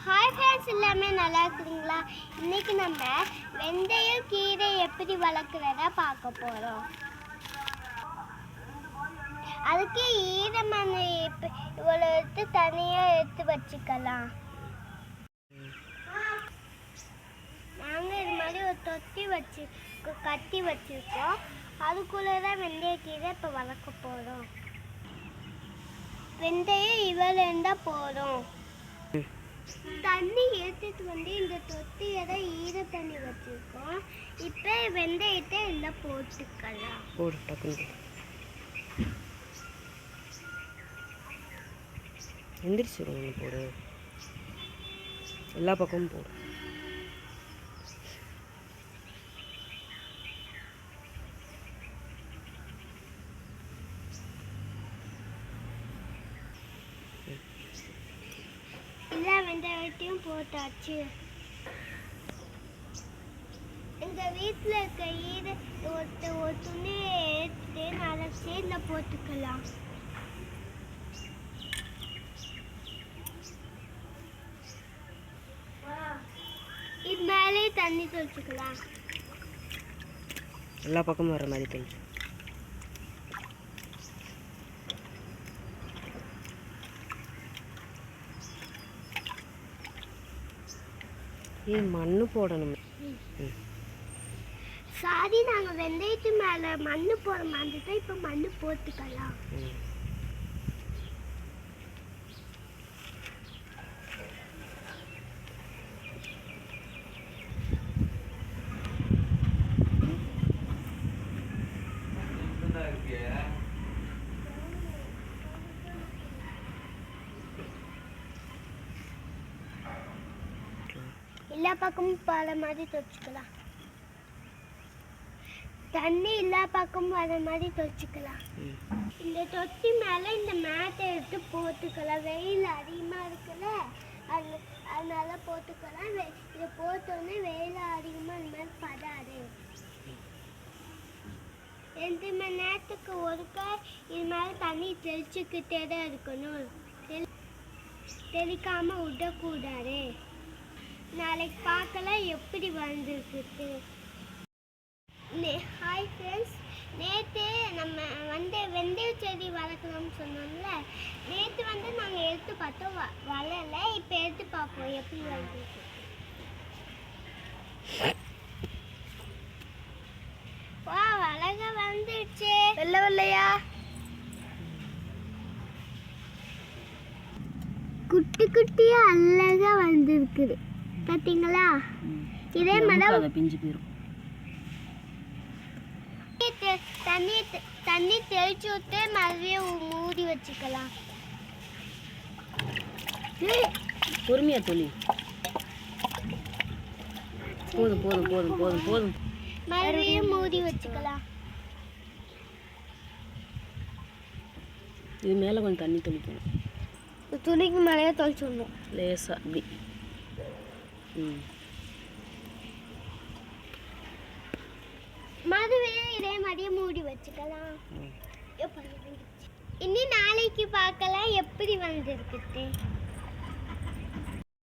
Hi friends, எல்லாமே நல்லா இருக்குங்களா? இன்னைக்கு நம்ம வெந்தயம் கீரை எப்படி வளர்க்குறத பார்க்க போகிறோம். அதுக்கு ஈரமண் இவ்வளோ எடுத்து தனியாக எடுத்து வச்சுக்கலாம். நாங்கள் இது மாதிரி ஒரு தொட்டி கட்டி வச்சுருக்கோம். அதுக்குள்ளே தான் வெந்தயக்கீரை இப்போ வளர்க்க போகிறோம். வெந்தயம் இவ்வளோ இருந்தால் போதும். தண்ணி எடுத்துட்டு வந்து இந்த தொட்டியை தான் ஈரம் பண்ணி வச்சுருக்கோம். இப்போ வெந்தயத்தை எல்லாம் போட்டுக்கலாம். எந்திரிச்சு போடு, எல்லா பக்கமும் போடு. எல்லா வெந்தயத்தையும் போட்டாச்சு. எங்கள் வீட்டில் இருக்க ஒரு துணியை எடுத்து நல்லா சேர்ந்து போட்டுக்கலாம். இது மேலே தண்ணி தெளிச்சுக்கலாம். எல்லா பக்கமும் வர மாதிரி தெளிச்சு. மண்ணு போடணும். சாரி, நாங்கள் வெந்தயத்து மேலே மண்ணு போட மாட்டோம். இப்போ மண்ணு போட்டுக்கலாம். எல்லா பக்கமும் பல மாதிரி தொச்சுக்கலாம். தண்ணி எல்லா பக்கமும் வர மாதிரி தொச்சுக்கலாம். இந்த தொட்டி மேலே இந்த மேட்டை எடுத்து போட்டுக்கலாம். வெயில் அதிகமாக இருக்குல்ல, அதனால போட்டுக்கலாம். இதை போட்டோன்னே வெயில் அதிகமாக இந்த மாதிரி படாது. 2 மணி நேரத்துக்கு ஒருக்கா இது மாதிரி தண்ணி தெளிச்சுக்கிட்டே தான் இருக்கணும். தெளிக்காமல் விடக்கூடாது. நாளைக்கு பார்க்கலாம் எப்படி வந்துருக்கு. ஹாய் ஃப்ரெண்ட்ஸ், நேற்று நம்ம வெந்தய செடி வளர்க்கணும்னு சொன்னோம்ல. நேற்று நாங்கள் எடுத்து பார்த்தோம், வளரல. இப்போ எடுத்து பார்ப்போம் எப்படி வந்துருக்கு. வா, அழகா வந்துடுச்சு. வெள்ளை வெள்ளையா குட்டி குட்டியா அழகா வந்துருக்குது. பார்த்தீங்களா? இதே மாதிரி பிஞ்சு போயிடும். தண்ணி தெளிச்சு விட்டு மறுபடியும் மூடி வச்சுக்கலாம். பொறுமையா தொழி. போதும் போதும் போதும் போதும் போதும். மறுபடியும் மூடி வச்சுக்கலாம். இது மேலே கொஞ்சம் தண்ணி தெளிக்கணும். துணிக்கு மேலேயே தெளிச்சு விடணும் லேசா அப்படி. மறுபடியும் இதே மாதிரியே மூடி வச்சுக்கலாம். இனி நாளைக்கு பார்க்கலாம் எப்படி வந்துருக்குது.